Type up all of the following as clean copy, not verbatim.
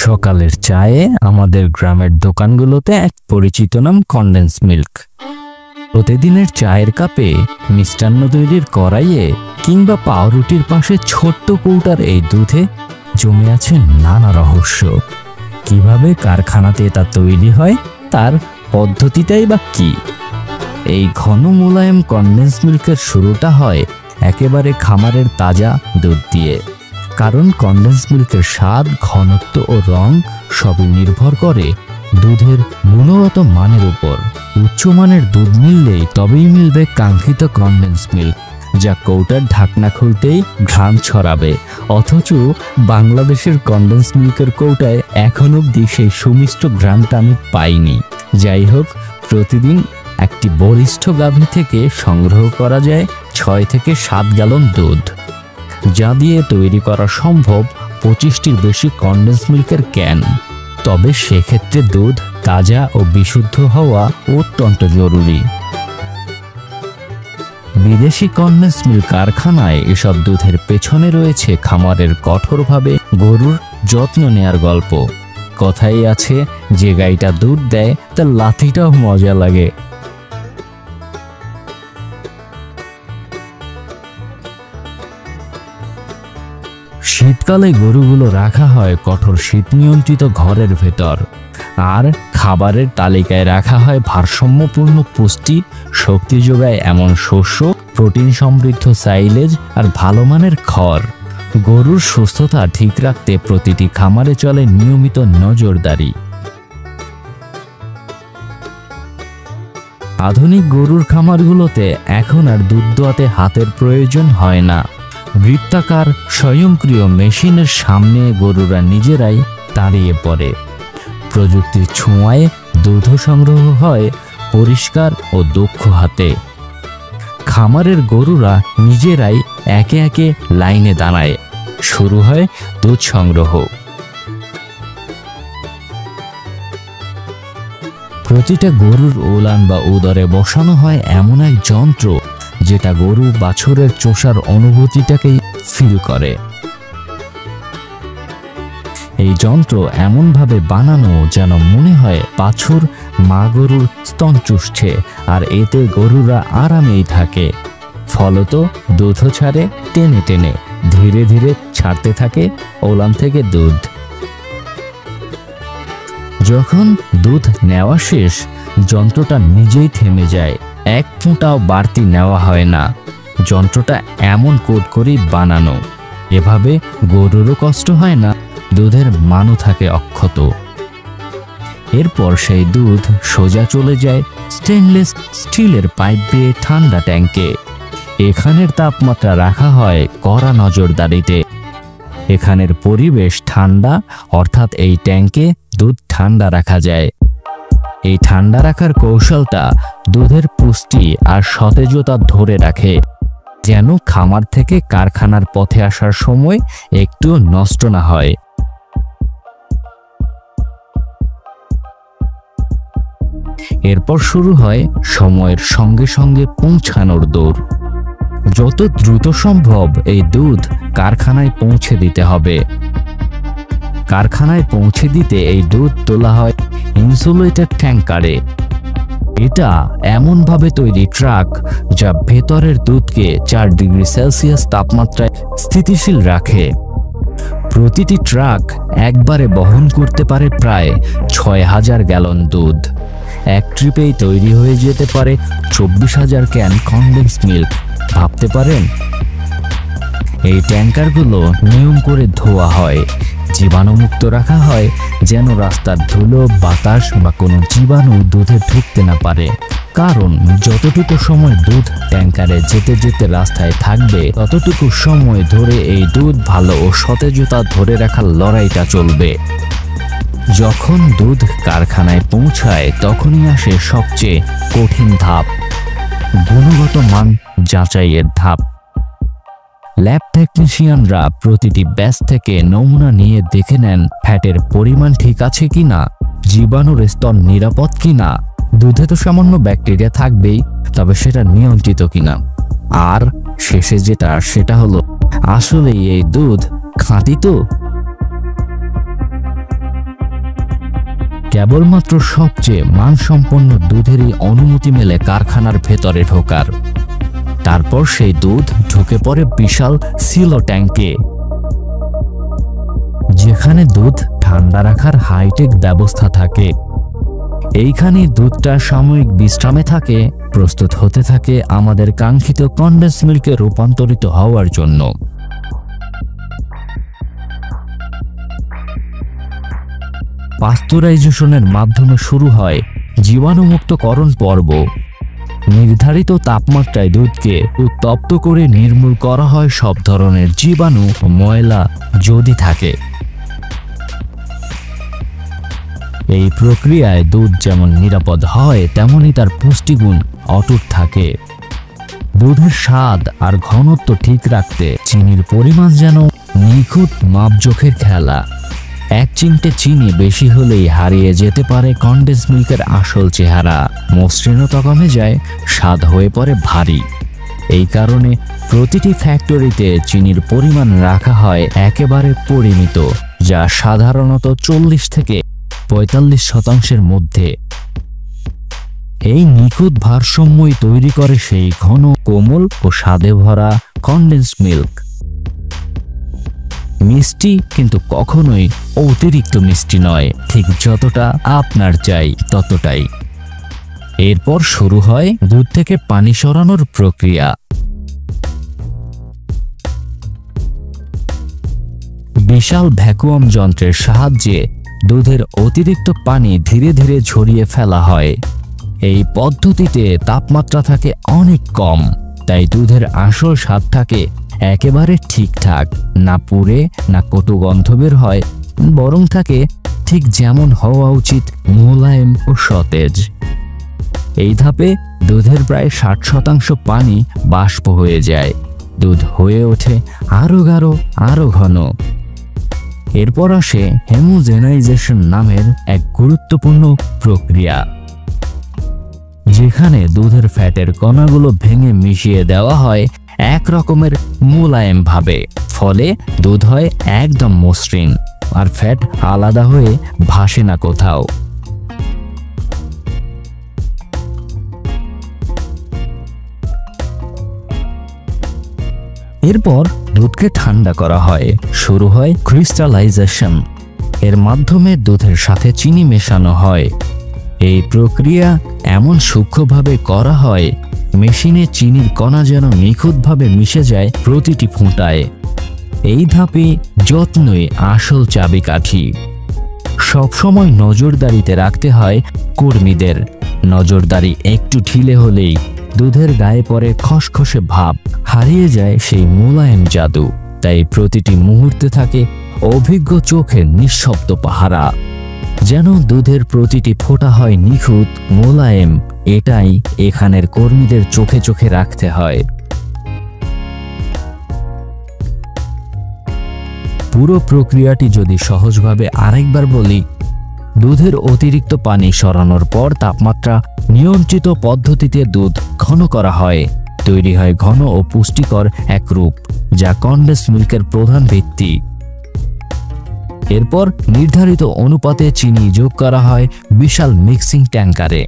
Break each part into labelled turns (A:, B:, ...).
A: সকালের চায়ে আমাদের গ্রামের দোকানগুলোতে এক পরিচিত নাম কনডেন্স মিল্ক। প্রতিদিনের চায়ের কাপে, মিষ্টান্ন তৈরির কড়াইয়ে কিংবা পাউরুটির পাশে ছোট্ট কৌটার এই দুধে জমে আছে নানা রহস্য। কিভাবে কারখানাতে তা তৈরি হয়, তার পদ্ধতিটাই বা কি? এই ঘন মোলায়েম কনডেন্স মিল্কের শুরুটা হয় একেবারে খামারের তাজা দুধ দিয়ে। কারণ কনডেন্স মিল্কের স্বাদ, ঘনত্ব ও রং সবই নির্ভর করে দুধের গুণগত মানের উপর। উচ্চমানের দুধ মিললেই তবেই মিলবে কাঙ্ক্ষিত কনডেন্স মিল্ক, যা কৌটার ঢাকনা খুলতেই ঘ্রাণ ছড়াবে। অথচ বাংলাদেশের কনডেন্স মিল্কের কৌটায় এখন অবধি সেই সুমিষ্ট ঘ্রাণটা আমি পাইনি। যাই হোক, প্রতিদিন একটি বলিষ্ঠ গাভী থেকে সংগ্রহ করা যায় 6 থেকে 7 গ্যালন দুধ, যা দিয়ে তৈরি করা সম্ভব 25টির বেশি কনডেন্স মিল্কের ক্যান। তবে সেক্ষেত্রে দুধ তাজা ও বিশুদ্ধ হওয়া অত্যন্ত জরুরি। বিদেশি কনডেন্স মিল্ক কারখানায় এসব দুধের পেছনে রয়েছে খামারের কঠোরভাবে গরুর যত্ন নেয়ার গল্প। কথাই আছে, যে গাইটা দুধ দেয় তার লাথিটাও মজা লাগে। শীতকালে গরুগুলো রাখা হয় কঠোর শীত নিয়ন্ত্রিত ঘরের ভেতর, আর খাবারের তালিকায় রাখা হয় ভারসাম্যপূর্ণ পুষ্টি, শক্তি যোগায় এমন শস্য, প্রোটিন সমৃদ্ধ সাইলেজ আর ভালো মানের খড়। গরুর সুস্থতা ঠিক রাখতে প্রতিটি খামারে চলে নিয়মিত নজরদারি। আধুনিক গরুর খামারগুলোতে এখন আর দুধ দোয়াতে হাতের প্রয়োজন হয় না। বৃত্তাকার স্বয়ংক্রিয় মেশিনের সামনে গরুরা নিজেরাই দাঁড়িয়ে পড়ে। প্রযুক্তির ছোঁয়ায় দুধ সংগ্রহ হয় পরিষ্কার ও দক্ষ হাতে। খামারের গরুরা নিজেরাই একে একে লাইনে দাঁড়ায়। শুরু হয় দুধ সংগ্রহ। প্রতিটা গরুর উলান বা উদরে বসানো হয় এমন এক যন্ত্র, যেটা গরু বাছুরের চোষার অনুভূতিটাকেই ফিল করে। এই যন্ত্র এমনভাবে বানানো যেন মনে হয় বাছুর মা গরুর স্তন চুষছে, আর এতে গরুরা আরামেই থাকে। ফলত দুধও ছাড়ে টেনে টেনে, ধীরে ধীরে ছাড়তে থাকে ওলান থেকে দুধ। যখন দুধ নেওয়া শেষ, যন্ত্রটা নিজেই থেমে যায়। এক ফোঁটাও বাড়তি নেওয়া হয় না। যন্ত্রটা এমন কোড করেই বানানো, এভাবে গরুরও কষ্ট হয় না, দুধের মানও থাকে অক্ষত। এরপর সেই দুধ সোজা চলে যায় স্টেনলেস স্টিলের পাইপ বেয়ে ঠান্ডা ট্যাঙ্কে। এখানের তাপমাত্রা রাখা হয় কড়া নজরদারিতে। এখানের পরিবেশ ঠান্ডা, অর্থাৎ এই ট্যাঙ্কে দুধ ঠান্ডা রাখা যায়। এই ঠান্ডা রাখার কৌশলটা দুধের পুষ্টি আর সতেজতা ধরে রাখে, যেন খামার থেকে কারখানার পথে আসার সময় একটু নষ্ট না হয়। এরপর শুরু হয় সময়ের সঙ্গে সঙ্গে পৌঁছানোর দৌড়। যত দ্রুত সম্ভব এই দুধ কারখানায় পৌঁছে দিতে হবে। কারখানায় পৌঁছে দিতে এই দুধ তোলা হয় ইনসুলেটেড ট্যাঙ্কারে। এটা এমনভাবে তৈরি ট্রাক, যা ভেতরের দুধকে 4 ডিগ্রি সেলসিয়াস তাপমাত্রায় স্থিতিশীল রাখে। প্রতিটি ট্রাক একবারে বহন করতে পারে প্রায় 6000 গ্যালন দুধ। এক ট্রিপেই তৈরি হয়ে যেতে পারে 24,000 ক্যান কনডেন্স মিল্ক। ভাবতে পারেন? এই ট্যাঙ্কারগুলো নিয়ম করে ধোয়া হয়, জীবাণুমুক্ত রাখা হয়, যেন রাস্তার ধুলো, বাতাস বা কোনো জীবাণু দুধে ঢুকতে না পারে। কারণ যতটুকু সময় দুধ ট্যাঙ্কারে যেতে যেতে রাস্তায় থাকবে, ততটুকু সময় ধরে এই দুধ ভালো ও সতেজতা ধরে রাখার লড়াইটা চলবে। যখন দুধ কারখানায় পৌঁছায়, তখনই আসে সবচেয়ে কঠিন ধাপ, গুণগত মান যাচাইয়ের ধাপ। ল্যাব টেকনিশিয়ানরা প্রতিটি ব্যাচ থেকে নমুনা নিয়ে দেখে নেন ফ্যাটের পরিমাণ ঠিক আছে কিনা, জীবাণুর স্তর নিরাপদ কিনা। দুধে তো সামান্য ব্যাকটেরিয়া থাকবেই, তবে সেটা নিয়ন্ত্রিত কিনা। আর শেষে সেটা হলো আসলে এই দুধ খাঁটি তো। কেবলমাত্র সবচেয়ে মানসম্পন্ন দুধেরই অনুমতি মেলে কারখানার ভেতরে ঢোকার। তারপর সেই দুধ ঢুকে পড়ে বিশাল সিলো ট্যাঙ্কে, যেখানে দুধ ঠান্ডা রাখার হাইটেক ব্যবস্থা থাকে। এইখানে দুধটা সাময়িক বিশ্রামে থাকে, প্রস্তুত হতে থাকে আমাদের কাঙ্ক্ষিত কনডেন্স মিল্কে রূপান্তরিত হওয়ার জন্য। পাস্তুরাইজেশনের মাধ্যমে শুরু হয় জীবাণুমুক্তকরণ পর্ব। নির্ধারিত তাপমাত্রায় দুধকে উত্তপ্ত করে নির্মূল করা হয় সব ধরনের জীবাণু ও ময়লা যদি থাকে। এই প্রক্রিয়ায় দুধ যেমন নিরাপদ হয়, তেমনি তার পুষ্টিগুণ অটুট থাকে। দুধের স্বাদ আর ঘনত্ব ঠিক রাখতে চিনির পরিমাণ যেন নিখুঁত মাপজোখের খেলা। এক চিমটে চিনি বেশি হলেই হারিয়ে যেতে পারে কনডেন্স মিল্কের আসল চেহারা, মসৃণতা কমে যায়, স্বাদ হয়ে পড়ে ভারী। এই কারণে প্রতিটি ফ্যাক্টরিতে চিনির পরিমাণ রাখা হয় একেবারে পরিমিত, যা সাধারণত 40 থেকে 45% মধ্যে। এই নিখুঁত ভারসাম্যই তৈরি করে সেই ঘন, কোমল ও স্বাদে ভরা কনডেন্স মিল্ক। মিষ্টি, কিন্তু কখনোই অতিরিক্ত মিষ্টি নয়, ঠিক যতটা আপনার চাই ততটাই। এরপর শুরু হয় দুধ থেকে পানি সরানোর প্রক্রিয়া। বিশাল ভ্যাকুয়াম যন্ত্রের সাহায্যে দুধের অতিরিক্ত পানি ধীরে ধীরে ঝরিয়ে ফেলা হয়। এই পদ্ধতিতে তাপমাত্রা থাকে অনেক কম, তাই দুধের আসল স্বাদ থাকে একেবারে ঠিকঠাক, না পুড়ে না কটু গন্ধ বের হয়, বরং থাকে ঠিক যেমন হওয়া উচিত, মোলায়েম ও সতেজ। এই ধাপে দুধের প্রায় 60% পানি বাষ্প হয়ে যায়। দুধ হয়ে ওঠে আরো গাঢ়, আরো ঘন। এরপর আসে হোমোজেনাইজেশন নামের এক গুরুত্বপূর্ণ প্রক্রিয়া, যেখানে দুধের ফ্যাটের কণাগুলো ভেঙে মিশিয়ে দেওয়া হয় এক রকমের মোলায়েম ভাবে। ফলে দুধ হয় একদম মসৃণ, আর ফ্যাট আলাদা হয়ে ভাসে না কোথাও। এরপর দুধকে ঠান্ডা করা হয়, শুরু হয় ক্রিস্টালাইজেশন। এর মাধ্যমে দুধের সাথে চিনি মেশানো হয়। এই প্রক্রিয়া এমন সূক্ষ্মভাবে করা হয়, মেশিনে চিনির কণা যেন নিখুঁতভাবে মিশে যায় প্রতিটি ফোঁটায়। এই ধাপে যত্নই আসল চাবিকাঠি। সবসময় নজরদারিতে রাখতে হয় কর্মীদের। নজরদারি একটু ঢিলে হলেই দুধের গায়ে পড়ে খসখসে ভাব, হারিয়ে যায় সেই মোলায়েম জাদু। তাই প্রতিটি মুহূর্তে থাকে অভিজ্ঞ চোখের নিঃশব্দ পাহারা, যেন দুধের প্রতিটি ফোঁটা হয় নিখুঁত, মোলায়েম। এটাই এখানের কর্মীদের চোখে চোখে রাখতে হয়। পুরো প্রক্রিয়াটি যদি সহজভাবে আরেকবার বলি, দুধের অতিরিক্ত পানি সরানোর পর তাপমাত্রা নিয়ন্ত্রিত পদ্ধতিতে দুধ ঘন করা হয়। তৈরি হয় ঘন ও পুষ্টিকর এক রূপ, যা কনডেন্স মিল্কের প্রধান ভিত্তি। এরপর নির্ধারিত অনুপাতে চিনি যোগ করা হয় বিশাল মিক্সিং ট্যাঙ্কারে।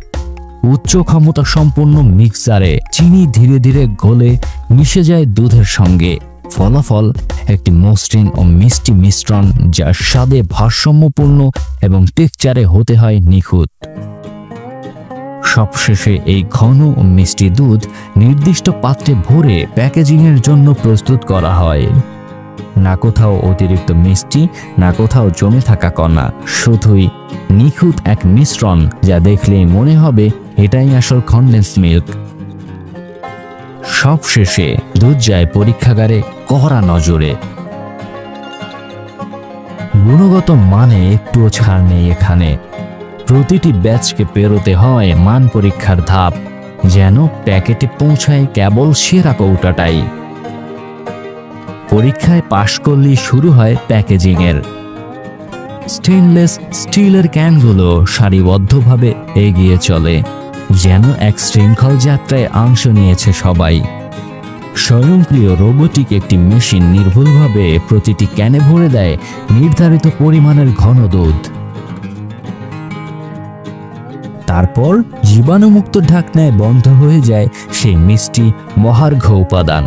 A: উচ্চ ক্ষমতা সম্পন্ন মিক্সারে চিনি ধীরে ধীরে গলে মিশে যায় দুধের সঙ্গে। ফলাফল একটি মসৃণ ও মিষ্টি মিশ্রণ, যা স্বাদে ভারসাম্যপূর্ণ এবং টেক্সচারে হতে হয় নিখুঁত। সবশেষে এই ঘন ও মিষ্টি দুধ নির্দিষ্ট পাত্রে ভরে প্যাকেজিংয়ের জন্য প্রস্তুত করা হয়। না কোথাও অতিরিক্ত মিষ্টি, না কোথাও জমে থাকা কণা, শুধুই নিখুঁত এক মিশ্রণ, যা দেখলেই মনে হবে এটাই আসল কনডেন্স মিল্ক। সবশেষে দুধ যায় পরীক্ষাগারে কড়া নজরে। গুণগত মানে একটুও ছাড় নেই এখানে। প্রতিটি ব্যাচকে পেরোতে হয় মান পরীক্ষার ধাপ, যেন প্যাকেটে পৌঁছায় কেবল সেরা কৌটাটাই। পরীক্ষায় পাশ করলেই শুরু হয় প্যাকেজিংয়ের। স্টেনলেস স্টিলের ক্যানগুলো সারিবদ্ধভাবে এগিয়ে চলে, যেন এক শৃঙ্খল যাত্রায় অংশ নিয়েছে সবাই। স্বয়ংক্রিয় রোবোটিক একটি মেশিন নির্ভুলভাবে প্রতিটি ক্যানে ভরে দেয় নির্ধারিত পরিমাণের ঘন দুধ। তারপর জীবাণুমুক্ত ঢাকনায় বন্ধ হয়ে যায় সেই মিষ্টি মহার্ঘ উপাদান,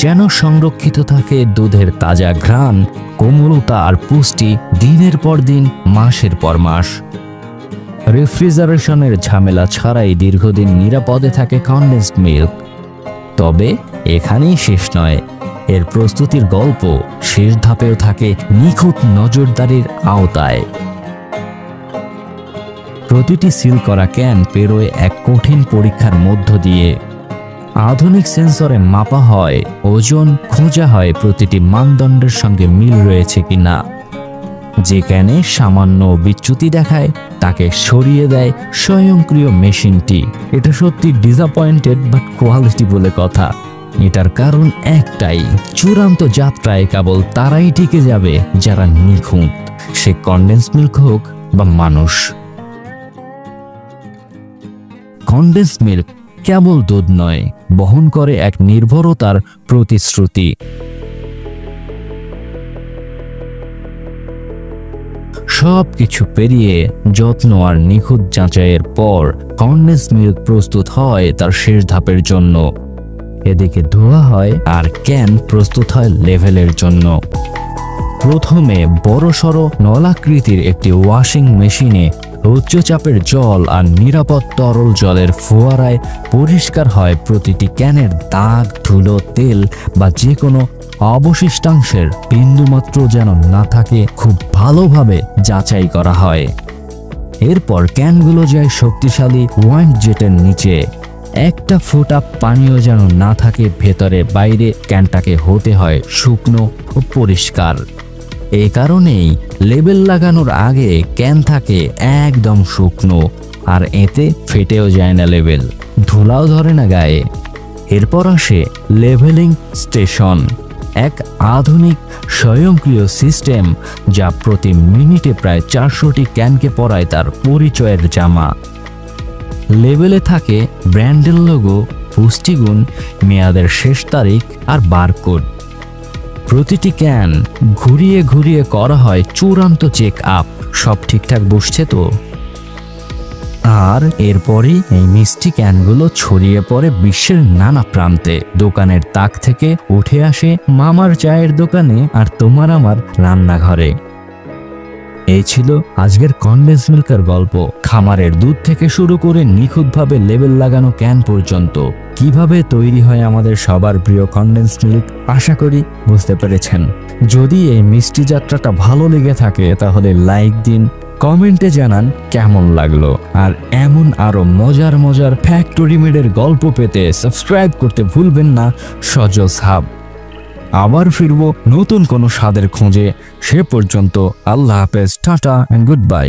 A: যেন সংরক্ষিত থাকে দুধের তাজা ঘ্রাণ, কোমলতা আর পুষ্টি দিনের পর দিন, মাসের পর মাস। রেফ্রিজারেশনের ঝামেলা ছাড়াই দীর্ঘদিন নিরাপদে থাকে কনডেন্সড মিল্ক। তবে এখানেই শেষ নয়, এর প্রস্তুতির গল্প শেষ ধাপেও থাকে নিখুঁত নজরদারির আওতায়। প্রতিটি সিল করা ক্যান পেরোয় এক কঠিন পরীক্ষার মধ্য দিয়ে। আধুনিক সেন্সরে মাপা হয় ওজন, খোঁজা হয় প্রতিটি মানদণ্ডের সঙ্গে মিল রয়েছে কিনা। যে ক্যানে সামান্য বিচ্যুতি দেখায় তাকে সরিয়ে দেয় স্বয়ংক্রিয় মেশিনটি। এটা সত্যি ডিসঅ্যাপয়েন্টেড বাট কোয়ালিটি বলে কথা। এটার কারণ একটাই, চূড়ান্ত যাত্রায় কেবল তারাই টিকে যাবে যারা নিখুঁত, সে কনডেন্স মিল্ক হোক বা মানুষ। কনডেন্স মিল্ক কেবল দুধ নয়, বহন করে এক নির্ভরতার প্রতিশ্রুতি। সবকিছু পেরিয়ে যত্ন আর নিখুঁত যাচাইয়ের পর কনডেন্স মিল্ক প্রস্তুত হয় তার শেষ ধাপের জন্য। এদিকে ধোয়া হয় আর ক্যান প্রস্তুত হয় লেভেলের জন্য। প্রথমে বড়সড় নলাকৃতির একটি ওয়াশিং মেশিনে উচ্চচাপের জল আর নিরাপদ তরল জলের ফোয়ারায় পরিষ্কার হয় প্রতিটি ক্যানের দাগ, ধুলো, তেল বা যে কোনো অবশিষ্টাংশের বিন্দুমাত্র যেন না থাকে খুব ভালোভাবে যাচাই করা হয়। এরপর ক্যানগুলো যায় শক্তিশালী ওয়াইন্ড জেটের নিচে। একটা ফোঁটা পানীয় যেন না থাকে ভেতরে বাইরে, ক্যানটাকে হতে হয় শুকনো ও পরিষ্কার। এই কারণেই লেবেল লাগানোর আগে ক্যান থাকে একদম শুকনো, আর এতে ফেটেও যায় না লেবেল, ধুলাও ধরে না গায়ে। এরপর আসে লেভেলিং স্টেশন, এক আধুনিক স্বয়ংক্রিয় সিস্টেম যা প্রতি মিনিটে প্রায় 400টি ক্যানকে পরায় তার পরিচয়ের জামা। লেবেলে থাকে ব্র্যান্ডের লোগো, পুষ্টিগুণ, মেয়াদের শেষ তারিখ আর বারকোড। প্রতিটি ক্যান ঘুরিয়ে ঘুরিয়ে করা হয় চূড়ান্ত চেক আপ, সব ঠিকঠাক বসছে তো। আর এরপরই এই মিষ্টি ক্যানগুলো ছড়িয়ে পড়ে বিশ্বের নানা প্রান্তে। দোকানের তাক থেকে উঠে আসে মামার চায়ের দোকানে আর তোমার আমার রান্নাঘরে। এই ছিল আজকের কনডেন্স মিল্কের গল্প। খামারের দুধ থেকে শুরু করে নিখুঁতভাবে লেবেল লাগানো ক্যান পর্যন্ত কিভাবে তৈরি হয় আমাদের সবার প্রিয় কনডেন্স মিল্ক, আশা করি বুঝতে পেরেছেন। যদি এই মিষ্টি যাত্রাটা ভালো লেগে থাকে তাহলে লাইক দিন, কমেন্টে জানান কেমন লাগলো। আর এমন আরো মজার মজার ফ্যাক্টরি মেডের গল্প পেতে সাবস্ক্রাইব করতে ভুলবেন না সজলস হাব। আবার ফিরবো নতুন কোনো স্বাদের খোঁজে। সে পর্যন্ত আল্লাহ হাফেজ, টাটা এন্ড গুড বাই।